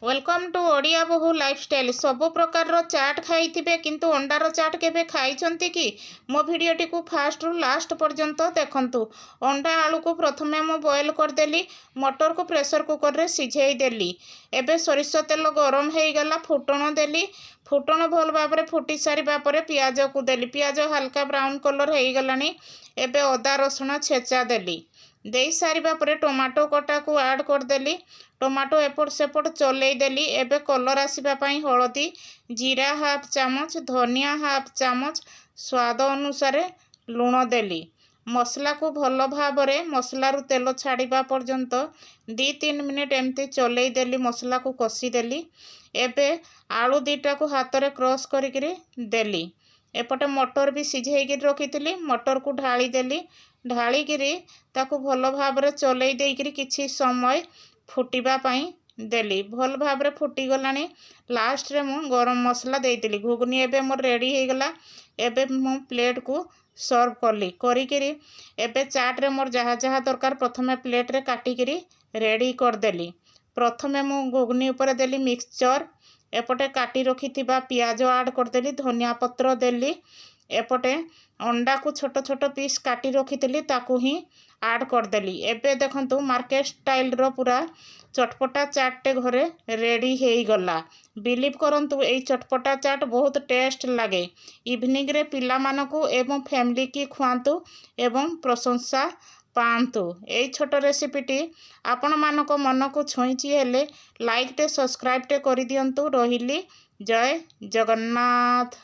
Welcome to Odia बहु lifestyle. सबु प्रकार चाट खाई किंतु अंडार चाट केबे खाई कि मो भिडटी को फास्ट रु लास्ट पर्यंत देखंतु। अंडा आलू को प्रथमे मु बॉयल करदेली, मटर को प्रेशर कुकर रे सिझेई देली। एबे सरिष तेल गरम हो गला, फुटण देली। फुटण भल भाव में फुटी सारिबा परे पियाज को देली। पियाज हल्का ब्राउन कलर हो गलानी। एबे अदा रसुण छेचा देली। दे सारिबा परे टमाटो कटा को ऐड करदेली। टमाटो एपट सेपट चलई देली। एबे कलर आसीबा पई हळदी, जीरा हाफ चामच, धनिया हाफ चामच, स्वाद अनुसार लूण देली। मसला को भल भाव में मसलारू तेल छाड़िबा पर्यंत 2-3 मिनिट एमती चलई देली। मसला को कषी देली। एबे आलू दीटा को हाथ रे क्रश करिकरी देली। एपटे मटर भी सिझेई रखी, मटर को ढाली देली। ढालिकी ताकू भल भाव में चलई देकरी किछि समय फुटिबा पई देली। भल भाव में फुटी गलानी। लास्ट रे मु गरम मसला देइतिली। घुगनी एबे मोर रेडी हो गला। एबे मु प्लेट को सर्व कली करिकरी। एबे चाट रे मोर जहाँ जहाँ दरकार प्रथमे प्लेट रे काटिकरी रेडी करदेली। प्रथमे मु घुगनी ऊपर देली मिक्सचर। एपटे काटी रखिथिबा पियाज ऐड करदेली, धनिया पत्र देली। एपटे अंडा को छोट छोट पीस काटी रखी ताकू ही ऐड करदेली। एबे देखंतु मार्केट स्टाइल रो पूरा चटपटा चाटे घरे रेडी हो गला। बिलीव करंतु एई चटपटा चाट बहुत टेस्ट लगे। इवनिंग रे पिला मानकू एवं फैमिली की खुआंतु एवं प्रशंसा पांतु। एई छोट रेसिपीटी आपण मानक मन को छुईची हेले लाइक टे सब्सक्राइब टे करि दियंतु। रहिली। जय जगन्नाथ।